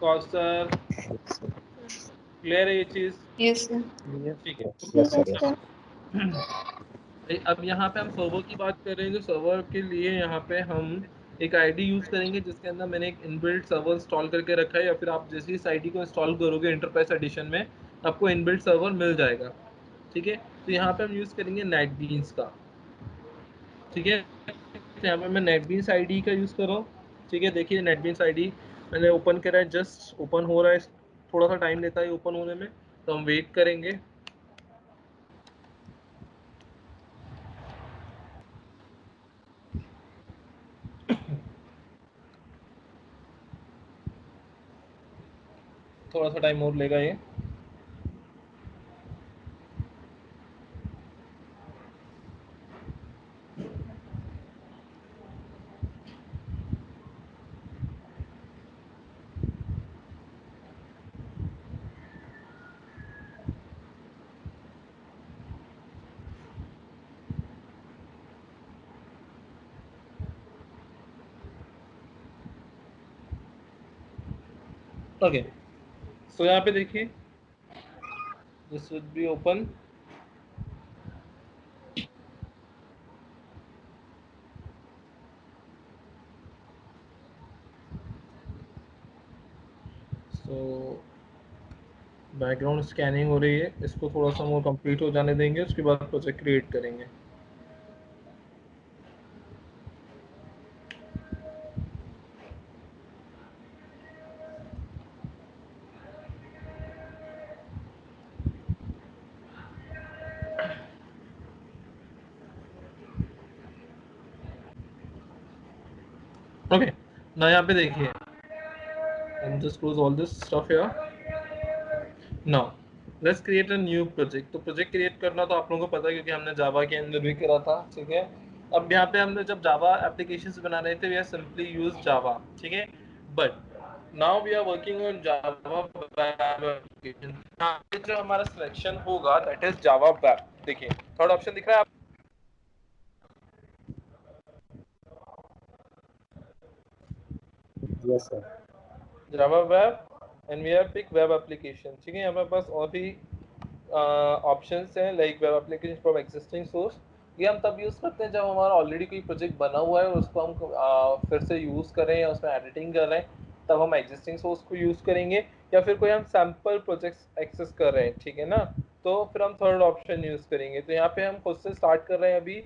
Kausar, clear है ये चीज? Yes sir. ठीक है। Yes sir, yes. अब यहाँ पे हम सर्वर की बात कर रहे हैं, जो सर्वर के लिए यहाँ पे हम एक आईडी यूज करेंगे जिसके अंदर मैंने एक इनबिल्ट सर्वर इंस्टॉल करके रखा है, या फिर आप जैसे इस आईडी को इंस्टॉल करोगे इंटरप्राइज एडिशन में आपको इनबिल्ट सर्वर मिल जाएगा। ठीक है, तो यहाँ पे हम यूज करेंगे नेटबीन्स का। ठीक है, तो यहाँ पे मैं नेटबीन्स आईडी का यूज कर रहा हूँ। ठीक है, देखिए नेटबीन्स आईडी मैंने ओपन करा है, जस्ट ओपन हो रहा है, थोड़ा सा टाइम लेता है ओपन होने में, तो हम वेट करेंगे। थोड़ा सा टाइम और लेगा ये। ओके, सो यहाँ पे देखिए this would be open. So background scanning हो रही है, इसको थोड़ा सा और कंप्लीट हो जाने देंगे, उसके बाद प्रोजेक्ट क्रिएट करेंगे। ओके, ना यहाँ पे देखिए just close all this stuff here. Now let's create a new project। तो प्रोजेक्ट क्रिएट करना तो आप लोगों को पता है क्योंकि हमने जावा के अंदर भी करा था। ठीक है, अब यहाँ पे हमने जब जावा एप्लीकेशंस बना रहे थे we are simply use Java. ठीक है, but now we are working on Java web application. यहाँ पे जो हमारा सिलेक्शन होगा दैट इज जावा वेब। देखिए थर्ड ऑप्शन दिख रहा है yes sir. Java web and we are pick web application. ठीक है, हमारे पास और भी ऑप्शंस हैं like web application from existing source. ये हम तब यूज़ करते हैं जब हमारा ऑलरेडी कोई प्रोजेक्ट बना हुआ है और उसको हम फिर से यूज़ करें या उसमें एडिटिंग कर रहे हैं, तब हम एग्जिस्टिंग सोर्स को यूज़ करेंगे, या फिर कोई हम सैम्पल प्रोजेक्ट्स एक्सेस कर रहे हैं। ठीक है ना, तो फिर हम थर्ड ऑप्शन यूज़ करेंगे। तो यहाँ पे हम खुद से स्टार्ट कर रहे हैं अभी,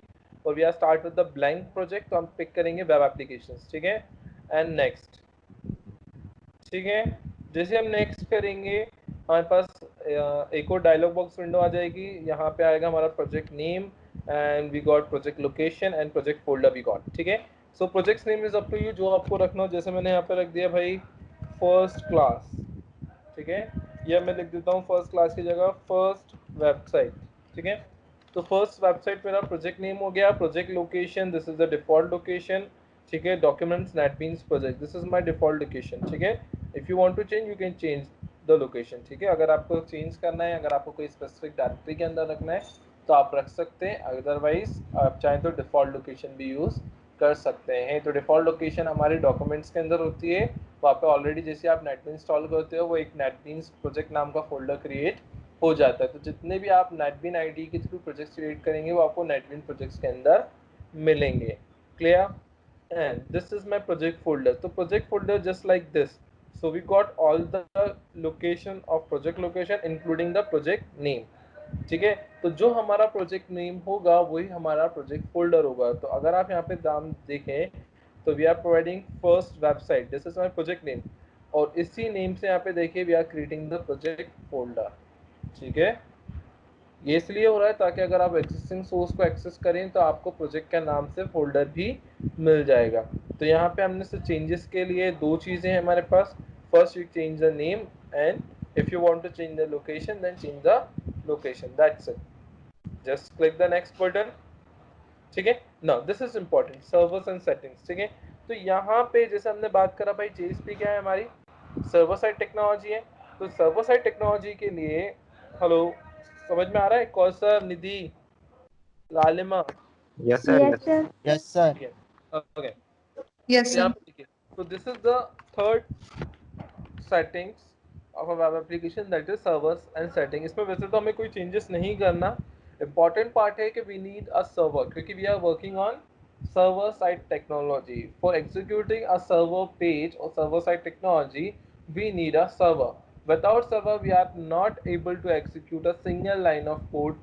और we are start with the blank project, तो हम पिक करेंगे वेब एप्लीकेशन। ठीक है, एंड नेक्स्ट। ठीक है, जैसे हम नेक्स्ट करेंगे हमारे पास एक और डायलॉग बॉक्स विंडो आ जाएगी। यहाँ पे आएगा हमारा project name and we got project location and project folder we got. ठीक है, so project name is up to you, जो आपको रखना हो। जैसे मैंने यहाँ पे रख दिया भाई फर्स्ट क्लास। ठीक है, या मैं लिख देता हूँ फर्स्ट क्लास की जगह फर्स्ट वेबसाइट। ठीक है, तो फर्स्ट वेबसाइट मेरा प्रोजेक्ट नेम हो गया। Project location this is the default location. ठीक है, documents NetBeans project this is my default location. ठीक है, if you want to change you can change the location. ठीक है, अगर आपको चेंज करना है, अगर आपको कोई स्पेसिफिक डायरेक्टरी के अंदर रखना है तो आप रख सकते हैं, अदरवाइज आप चाहें तो डिफॉल्ट लोकेशन भी यूज़ कर सकते हैं। तो डिफॉल्ट लोकेशन हमारे डॉक्यूमेंट्स के अंदर होती है, वहाँ पे ऑलरेडी जैसे आप नेटबीन्स इंस्टॉल करते हो वो एक नेटबीन्स प्रोजेक्ट नाम का फोल्डर क्रिएट हो जाता है। तो जितने भी आप नेटबीन आईडी के थ्रू प्रोजेक्ट्स क्रिएट करेंगे वो आपको नेटबीन प्रोजेक्ट्स के अंदर मिलेंगे। Clear? And this is my project folder. So project folder just like this. So we got all the location of project location including the project name. ठीक है, तो जो हमारा प्रोजेक्ट नेम होगा वही हमारा प्रोजेक्ट फोल्डर होगा। तो अगर आप यहाँ पे नाम देखें तो we are providing first website, this is my project name, और इसी नेम से यहाँ पे देखिए we are creating the project folder. ठीक है, ये इसलिए हो रहा है ताकि अगर आप एक्सिस्टिंग सोर्स को एक्सेस करें तो आपको प्रोजेक्ट के नाम से फोल्डर भी मिल जाएगा। तो यहाँ पे हमने से चेंजेस के लिए दो चीज़ें हैं हमारे पास। First you change the name and if you want to change the location then change the location, that's it. Just click the next button. ठीक है, now this is important servers and settings. ठीक है, तो यहाँ पे जैसे हमने बात करा भाई जेएसपी क्या है, हमारी सर्वर साइड टेक्नोलॉजी है। तो सर्वर साइड टेक्नोलॉजी के लिए हेलो समझ में आ रहा है? कौसर, निधि, लालिमा? Yes sir, yes yes. Sir. Yes sir. ठीक है, ओके, यस तो यहाँ सर। पे देखिए, तो this is the third settings of a web application, that is servers and setting. इसमें वैसे तो हमें कोई चेंजेस नहीं करना, इंपॉर्टेंट पार्ट है कि वी नीड अ सर्वर, क्योंकि we are working on server side technology. For executing a server page or server side technology, we need a server. Without server, we are not able to execute a single line of code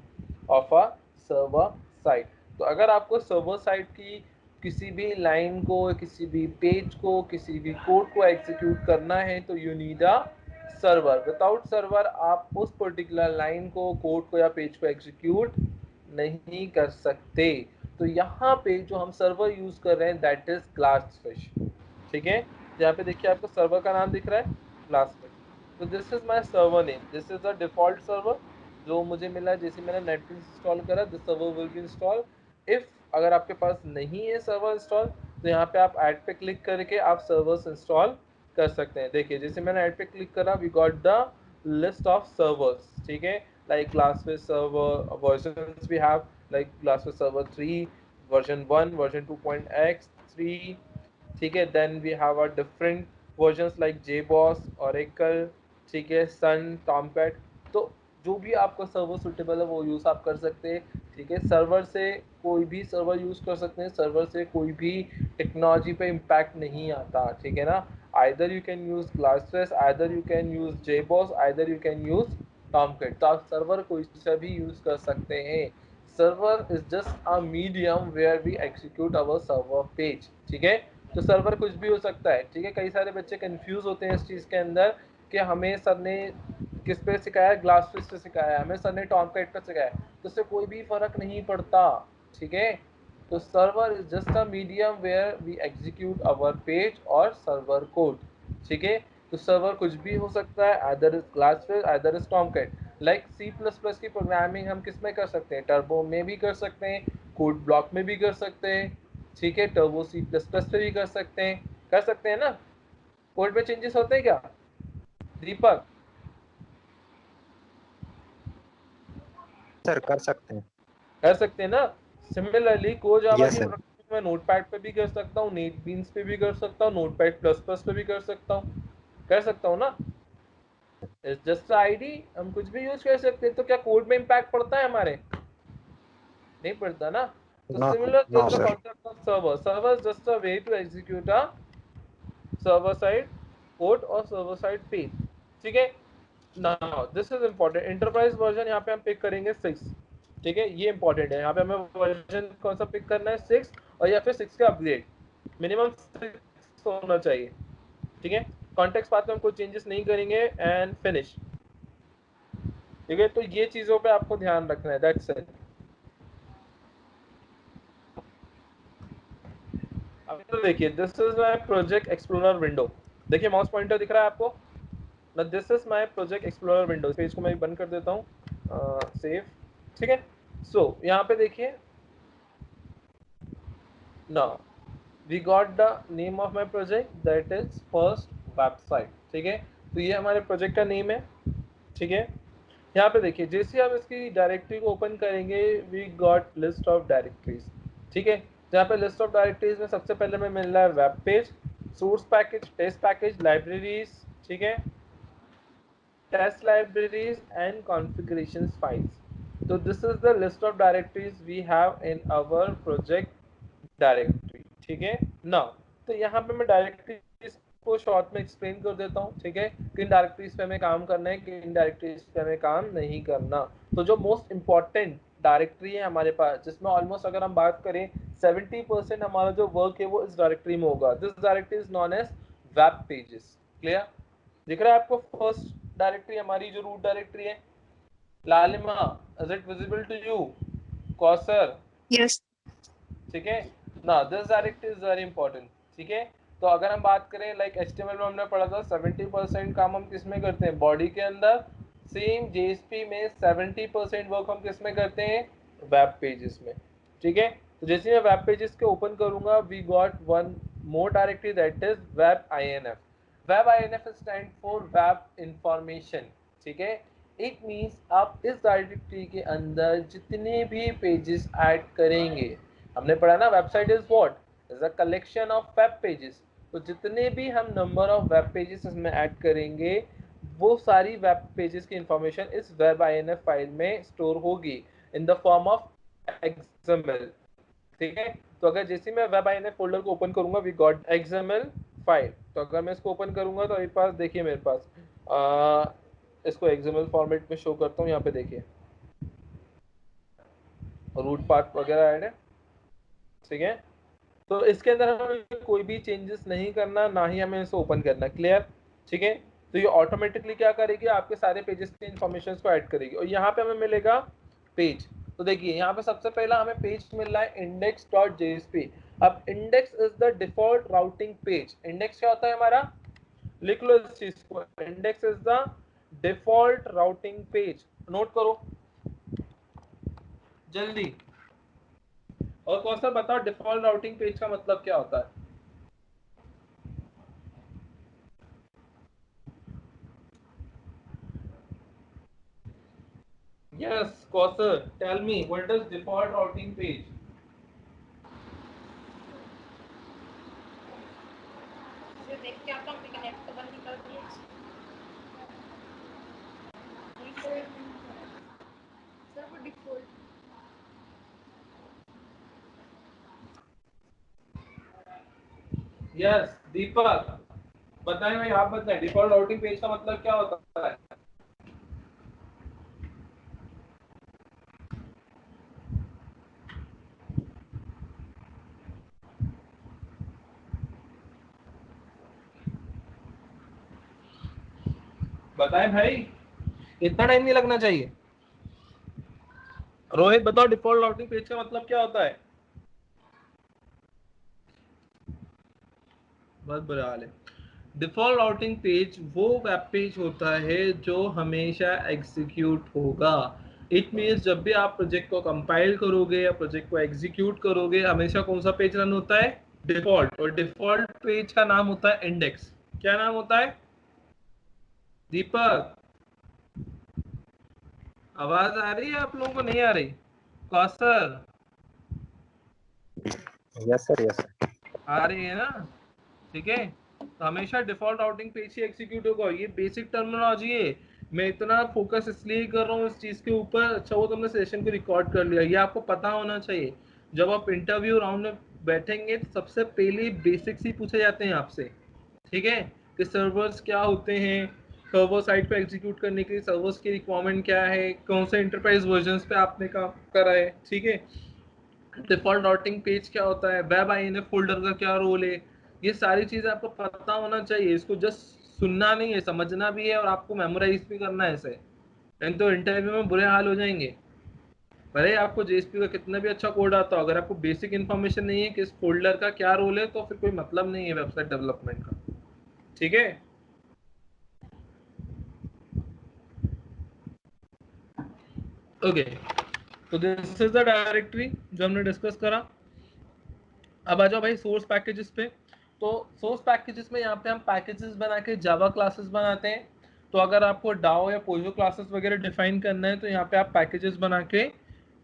of a server side. तो अगर आपको server side की किसी भी line को, किसी भी page को, किसी भी कोड को एग्जीक्यूट करना है तो you need a server. Without server आप उस पर्टिकुलर लाइन को, कोड को या पेज को एग्जीक्यूट नहीं कर सकते। तो यहाँ पे जो हम सर्वर यूज कर रहे हैं दैट इज ग्लासफिश। ठीक है, यहाँ पे देखिए आपको सर्वर का नाम दिख रहा है ग्लासफिश। तो this is my server name, this is a default server जो मुझे मिला जैसे मैंने नेटबीन्स इंस्टॉल करा। This server will be install. If अगर आपके पास नहीं है सर्वर इंस्टॉल तो यहाँ पे आप ऐड पे क्लिक करके आप सर्वर्स इंस्टॉल कर सकते हैं। देखिए जैसे मैंने ऐड पे क्लिक करा, we got the list of servers. ठीक है, like Glassfish server versions we have, like Glassfish server 3, version 1, version 2.x 3। ठीक है, then we have a different versions like JBoss, Oracle, ठीक है, सन, टॉमकैट। तो जो भी आपका सर्वर सुटेबल है वो यूज़ आप कर सकते हैं। ठीक है, सर्वर से कोई भी सर्वर यूज़ कर सकते हैं, सर्वर से कोई भी टेक्नोलॉजी पे इम्पैक्ट नहीं आता। ठीक है ना, either you can use GlassFish, either you can use JBoss, either you can use Tomcat. तो आप सर्वर कोई सा भी यूज़ कर सकते हैं। Server is just a medium where we execute our server page. ठीक है, तो सर्वर कुछ भी हो सकता है। ठीक है, कई सारे बच्चे कंफ्यूज होते हैं इस चीज़ के अंदर कि हमें सर ने किस पे सिखाया, ग्लासफिश पे सिखाया, हमें सर ने टॉमकैट पे सिखाया, तो उससे कोई भी फर्क नहीं पड़ता। ठीक है, तो server is just a medium where we execute our page और सर्वर कोड। ठीक है, तो सर्वर कुछ भी हो सकता है, either is GlassFish, either is Tomcat. Like C++ की प्रोग्रामिंग हम किस में कर सकते हैं, टर्बो में भी कर सकते हैं, कोड ब्लॉक में भी कर सकते हैं। ठीक है, टर्बो C++ पे भी कर सकते हैं ना। कोड में चेंजेस होते हैं क्या दीपक? सर कर सकते हैं। कर सकते हैं ना। सिमिलरली को जावा यस की सर। प्रोग्रामिंग मैं नोटपैड पे भी कर सकता हूँ, नेटबीन्स पे भी कर सकता हूँ, नोटपैड प्लस प्लस पे भी कर सकता हूँ ना। इट्स जस्ट आईडी, हम कुछ भी यूज कर सकते हैं। तो क्या कोड में इम्पैक्ट पड़ता है हमारे? नहीं पड़ता ना। तो no. Similar no is the sir. Concept of server. Server is just a way to execute a server side code और सर्वर साइड पेज। ठीक है, now this is important. Enterprise version यहाँ पे हम पिक करेंगे 6। ठीक है, ये इंपॉर्टेंट है। यहाँ पे हमें वर्जन कौन सा पिक करना है, 6, और या फिर 6 का अपग्रेड मिनिमम 6 होना चाहिए। ठीक है, कॉन्टेक्स्ट पाथ में हम कोई चेंजेस नहीं करेंगे एंड फिनिश। ठीक है, तो ये चीजों पे आपको ध्यान रखना है, दैट्स इट। अब तो देखिए this is my project explorer window. देखिए माउस पॉइंटर दिख रहा है आपको ना, this is my project explorer window. इस पेज को मैं बंद कर देता हूँ, सेव। ठीक है, सो यहाँ पे देखिए ना, we got the name of my project that is first website. ठीक है, तो ये हमारे प्रोजेक्ट का नेम है। ठीक है, यहाँ पे देखिए जैसे हम इसकी डायरेक्टरी को ओपन करेंगे we got list of directories. ठीक है, यहाँ पे लिस्ट ऑफ डायरेक्टरीज में सबसे पहले हमें मिल रहा है web page, source package, test package, libraries. ठीक है, test libraries and configurations files. So this is the list of directories we have in our project directory. ठीक है ना, तो यहाँ पे मैं डायरेक्टरीज को शॉर्ट में एक्सप्लेन कर देता हूँ। ठीक है, किन डायरेक्टरीज पे हमें काम करना है, किन डायरेक्टरीज पे हमें काम नहीं करना। तो जो मोस्ट इम्पॉर्टेंट डायरेक्टरी है हमारे पास, जिसमें ऑलमोस्ट अगर हम बात करें 70% हमारा जो वर्क है वो इस डायरेक्टरी में होगा। This directory is known as web pages. Clear? दिख रहा है आपको फर्स्ट डायरेक्टरी हमारी जो रूट डायरेक्टरी है? Lalima, is it visible to you? Kausar? Yes. ठीक है ना, this directory is very important. ठीक है, तो अगर हम बात करें लाइक HTML में हमने पढ़ा था 70% काम हम किस में करते हैं, बॉडी के अंदर। सेम JSP में 70% वर्क हम किस में करते हैं, वेब पेजेस में। ठीक है, तो जैसे मैं वेब पेजेस के ओपन करूंगा we got one more directory that is web INF। Web INF stand for web information. ठीक है, इट मीन्स आप इस डायरेक्टरी के अंदर जितने भी पेजेस ऐड करेंगे, हमने पढ़ा ना website is what, is a collection of web pages. तो जितने भी हम नंबर ऑफ वेब पेजेस इसमें ऐड करेंगे वो सारी वेब पेजेस की इंफॉर्मेशन इस वेब INF फाइल में स्टोर होगी in the form of XML। ठीक है, तो अगर जैसे मैं वेब INF फोल्डर को ओपन करूंगा वी गॉट XML फाइल, तो अगर मैं इसको ओपन करूंगा तो मेरे पास देखिए मेरे पास इसको XML फॉर्मेट में शो करता हूँ। यहाँ पे देखिए रूट पाथ वगैरह ऐड है। ठीक है, तो इसके अंदर हमें कोई भी चेंजेस नहीं करना, ना ही हमें इसे ओपन करना। क्लियर? ठीक है, तो ये ऑटोमेटिकली क्या करेगी, आपके सारे पेजेस के इन्फॉर्मेशन को ऐड करेगी। और यहाँ पे हमें मिलेगा पेज। तो देखिए यहाँ पे सबसे पहला हमें पेज मिल रहा है index.jsp। अब index is the default routing page. Index क्या होता है हमारा, लिख लो इस चीज को, index is the default routing page. Note करो जल्दी। और कौन सा बताओ डिफॉल्ट राउटिंग पेज का मतलब क्या होता है? Yes, Kausar, tell me, what does default routing page? जो देख के आपका अपने कनेक्ट तो बंद नहीं कर दिया सर वो डिफॉल्ट Yes, दीपक बताएं भाई, आप बताएं डिफॉल्ट राउटिंग पेज का मतलब क्या होता है? बताएं भाई, इतना टाइम नहीं लगना चाहिए। रोहित बताओ डिफॉल्ट राउटिंग पेज का मतलब क्या होता है? बहुत बुरा हाल है। डिफॉल्ट राउटिंग पेज वो वेब पेज होता है जो हमेशा एग्जीक्यूट होगा। इट मीन्स जब भी आप प्रोजेक्ट को कंपाइल करोगे या प्रोजेक्ट को एग्जीक्यूट करोगे, हमेशा कौन सा पेज रन होता है? डिफॉल्ट। और डिफॉल्ट पेज का नाम होता है इंडेक्स। क्या नाम होता है दीपक? आवाज आ रही है आप लोगों को, नहीं आ रही? Kausar yes sir, yes sir. आ रही है ना? ठीक है, तो हमेशा डिफॉल्ट राउटिंग पेज ही एग्जीक्यूट होगा। ये बेसिक टर्मिनोलॉजी है। मैं इतना फोकस इसलिए कर रहा हूँ इस चीज के ऊपर। अच्छा वो तुमने सेशन को रिकॉर्ड कर लिया, ये आपको पता होना चाहिए। जब आप इंटरव्यू राउंड में बैठेंगे तो सबसे पहले बेसिक्स ही पूछे जाते हैं आपसे। ठीक है, कि सर्वर्स क्या होते हैं, सर्वर साइड पे एग्जीक्यूट करने के लिए सर्वर्स की रिक्वायरमेंट क्या है, कौन से एंटरप्राइज वर्जन्स पे आपने काम करा है। ठीक है, डिफॉल्ट राउटिंग पेज क्या होता है, वेब INF फोल्डर का क्या रोल है, ये सारी चीजें आपको पता होना चाहिए। इसको जस्ट सुनना नहीं है, समझना भी है और आपको मेमोराइज भी करना है इसे। नहीं तो इंटरव्यू में बुरे हाल हो जाएंगे। भले आपको JSP का कितना भी अच्छा कोड आता हो, अगर आपको बेसिक इन्फॉर्मेशन नहीं है कि इस फोल्डर का क्या रोल है, तो फिर कोई मतलब नहीं है वेबसाइट डेवलपमेंट का। ठीक है, ओके। तो दिस इज द डायरेक्टरी जो हमने डिस्कस करा। अब आ जाओ भाई सोर्स पैकेजेस पे। तो सोर्स पैकेजेस में यहाँ पे हम पैकेजेस बना के जावा क्लासेस बनाते हैं। तो अगर आपको डाओ या पोजो क्लासेस वगैरह डिफाइन करना है तो यहाँ पे आप पैकेजेस बना के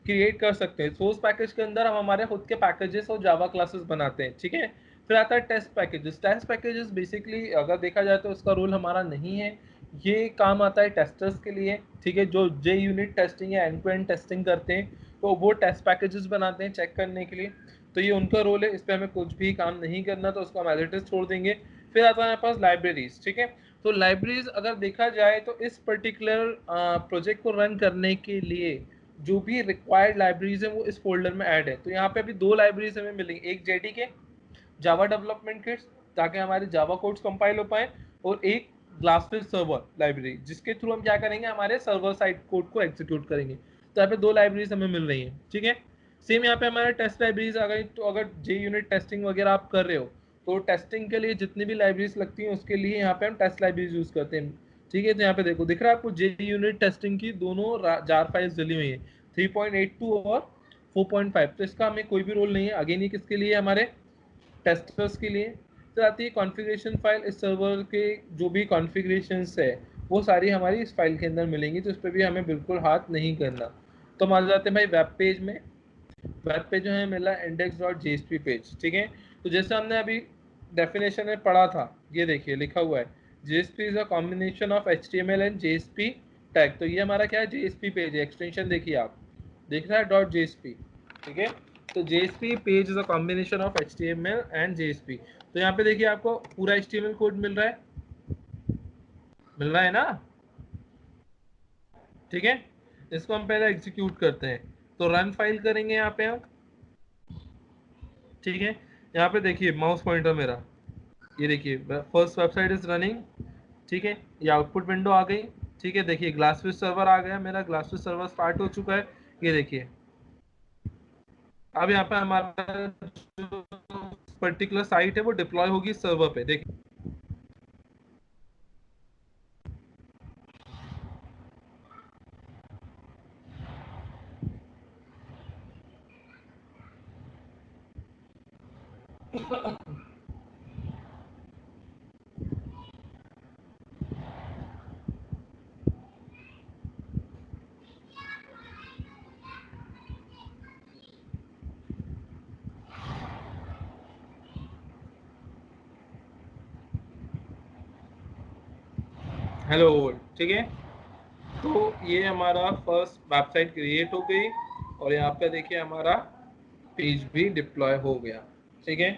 क्रिएट कर सकते हैं। सोर्स पैकेज के अंदर हम हमारे खुद के पैकेजेस और जावा क्लासेस बनाते हैं। ठीक है, फिर आता है test packages. Test packages basically अगर देखा जाए तो उसका रोल हमारा नहीं है, ये काम आता है टेस्टर्स के लिए। ठीक है, जो जे यूनिट टेस्टिंग या एंड टू एंड टेस्टिंग करते हैं तो वो टेस्ट पैकेजेस बनाते हैं चेक करने के लिए। तो ये उनका रोल है, इस पर हमें कुछ भी काम नहीं करना, तो उसको हम एज इट इज छोड़ देंगे। फिर आता है हमारे पास लाइब्रेरीज। ठीक है, तो लाइब्रेरीज अगर देखा जाए तो इस पर्टिकुलर प्रोजेक्ट को रन करने के लिए जो भी रिक्वायर्ड लाइब्रेरीज है वो इस फोल्डर में ऐड है। तो यहाँ पे अभी दो लाइब्रेरीज हमें मिलेंगी, एक JDK जावा डेवलपमेंट किट्स ताकि हमारे जावा कोड्स कंपाइल हो पाए, और एक ग्लासफिश सर्वर लाइब्रेरी जिसके थ्रू हम क्या करेंगे, हमारे सर्वर साइड कोड को एग्जीक्यूट करेंगे। तो यहाँ पे दो लाइब्रेरीज हमें मिल रही हैं। ठीक है, सेम यहाँ पे हमारे टेस्ट लाइब्रेरीज आ गई। तो अगर जे यूनिट टेस्टिंग वगैरह आप कर रहे हो तो टेस्टिंग के लिए जितनी भी लाइब्रेरीज लगती हैं उसके लिए यहाँ पे हम टेस्ट लाइब्रेरीज यूज करते हैं। ठीक है, तो यहाँ पे देखो दिख रहा है आपको जे यूनिट टेस्टिंग की दोनों जार फाइल्स डली हुई है, 3.82 और 4.5। तो इसका हमें कोई भी रोल नहीं है। अगेन ये किसके लिए, हमारे टेस्टर्स के लिए। तो आती है कॉन्फ़िगरेशन फाइल, इस सर्वर के जो भी कॉन्फ़िगरेशंस है वो सारी हमारी इस फाइल के अंदर मिलेंगी, तो इस पर भी हमें बिल्कुल हाथ नहीं करना। तो हम आ जाते हैं भाई वेब पेज में। वेब पेज जो है मिला index.jsp पेज। ठीक है, तो जैसे हमने अभी डेफिनेशन में पढ़ा था, ये देखिए लिखा हुआ है JSP is a combination of HTML and JSP tag. तो ये हमारा क्या है, JSP पेज है। एक्सटेंशन देखिए आप, देख रहा है .JSP, ठीक है। तो JSP page is a combination of HTML and JSP। तो यहाँ पे देखिए आपको पूरा HTML कोड मिल रहा है, मिल रहा है ना, ठीक है। इसको हम पहले एग्जीक्यूट करते हैं, तो रन फाइल करेंगे यहाँ पे हम, ठीक है। यहाँ पे देखिए माउस पॉइंटर मेरा, ये देखिए फर्स्ट वेबसाइट इज रनिंग, ठीक है। ये आउटपुट विंडो आ गई, ठीक है। देखिए ग्लासफिश सर्वर आ गया, मेरा ग्लासफिश सर्वर स्टार्ट हो चुका है, ये देखिए। अब यहाँ पे हमारा जो पर्टिकुलर साइट है वो डिप्लॉय होगी सर्वर पे, देखिए। हेलो, ठीक है। तो ये हमारा फर्स्ट वेबसाइट क्रिएट हो गई और यहाँ पे देखिए हमारा पेज भी डिप्लॉय हो गया, ठीक है।